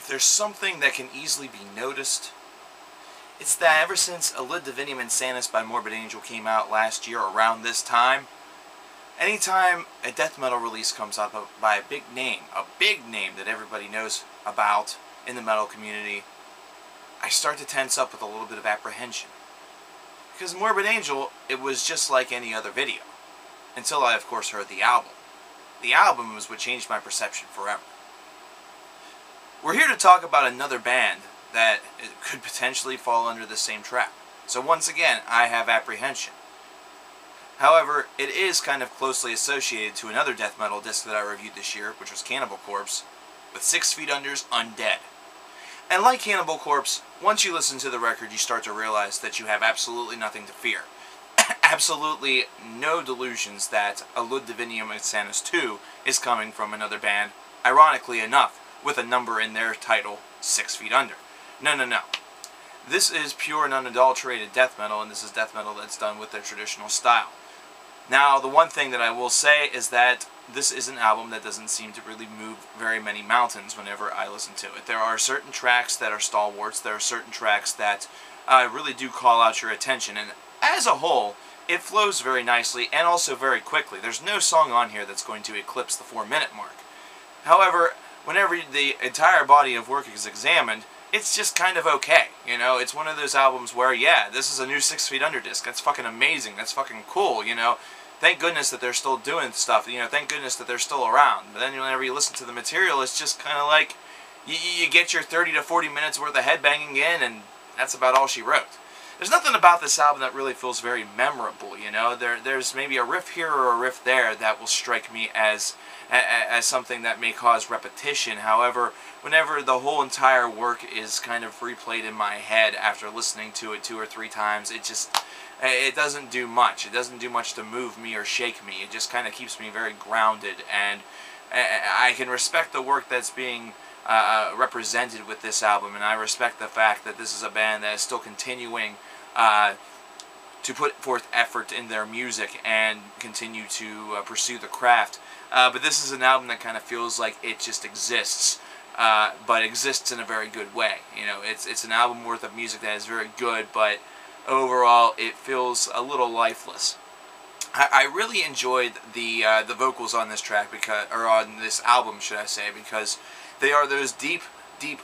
If there's something that can easily be noticed, it's that ever since UNDEAD Divinium Insanus by Morbid Angel came out last year around this time, anytime a death metal release comes out by a big name that everybody knows about in the metal community, I start to tense up with a little bit of apprehension. Because Morbid Angel, it was just like any other video. Until I, of course, heard the album. The album was what changed my perception forever. We're here to talk about another band that could potentially fall under the same trap. So once again, I have apprehension. However, it is kind of closely associated to another death metal disc that I reviewed this year, which was Cannibal Corpse, with 6 Feet Under's Undead. And like Cannibal Corpse, once you listen to the record, you start to realize that you have absolutely nothing to fear. Absolutely no delusions that UNDEAD Divinium Insanus 2 is coming from another band, ironically enough, with a number in their title, 6 Feet Under. No, no, no. This is pure and unadulterated death metal, and this is death metal that's done with their traditional style. Now, the one thing that I will say is that this is an album that doesn't seem to really move very many mountains whenever I listen to it. There are certain tracks that are stalwarts, there are certain tracks that really do call out your attention, and as a whole, it flows very nicely and also very quickly. There's no song on here that's going to eclipse the 4-minute mark. However, whenever the entire body of work is examined, it's just kind of okay. You know, it's one of those albums where, yeah, this is a new 6 Feet Under disc. That's fucking amazing. That's fucking cool, you know. Thank goodness that they're still doing stuff. You know, thank goodness that they're still around. But then whenever you listen to the material, it's just kind of like you get your 30 to 40 minutes worth of headbanging in, and that's about all she wrote. There's nothing about this album that really feels very memorable, you know. There's maybe a riff here or a riff there that will strike me as something that may cause repetition. However, whenever the whole entire work is kind of replayed in my head after listening to it 2 or 3 times, it doesn't do much. It doesn't do much to move me or shake me. It just kind of keeps me very grounded, and I can respect the work that's being represented with this album, and I respect the fact that this is a band that is still continuing to put forth effort in their music and continue to pursue the craft. But this is an album that kind of feels like it just exists, but exists in a very good way. You know, it's an album worth of music that is very good, but overall it feels a little lifeless. I really enjoyed the vocals on this track, or on this album, should I say, because they are those deep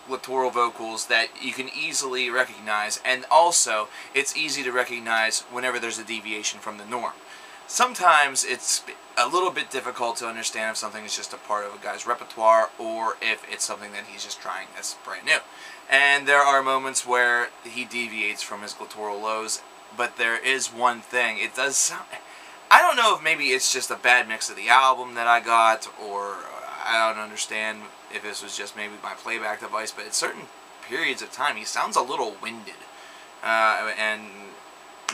littoral vocals that you can easily recognize, and also it's easy to recognize whenever there's a deviation from the norm. Sometimes it's a little bit difficult to understand if something is just a part of a guy's repertoire or if it's something that he's just trying that's brand new. And there are moments where he deviates from his glottal lows, but there is one thing. It does sound... I don't know if maybe it's just a bad mix of the album that I got, or I don't understand if this was just maybe my playback device, but at certain periods of time he sounds a little winded. And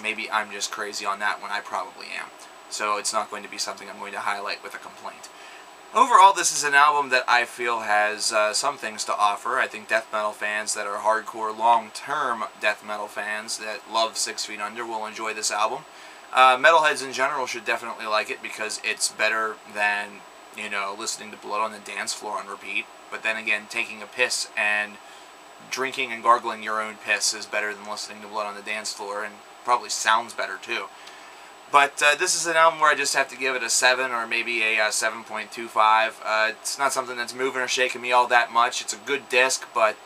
maybe I'm just crazy on that one. I probably am. So it's not going to be something I'm going to highlight with a complaint. Overall, this is an album that I feel has some things to offer. I think death metal fans that are hardcore, long-term death metal fans that love 6 Feet Under will enjoy this album. Metalheads in general should definitely like it because it's better than, you know, listening to Blood on the Dance Floor on repeat. But then again, taking a piss and drinking and gargling your own piss is better than listening to Blood on the Dance Floor, and probably sounds better too. But this is an album where I just have to give it a 7 or maybe a 7.25. It's not something that's moving or shaking me all that much. It's a good disc, but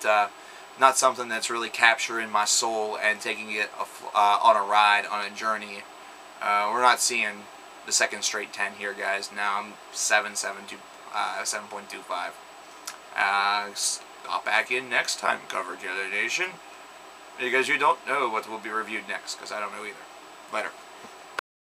not something that's really capturing my soul and taking it on a ride, on a journey. We're not seeing the second straight 10 here, guys. Now I'm 7.25. Stop back in next time, Coverkiller Nation, because you don't know what will be reviewed next, because I don't know either. Later.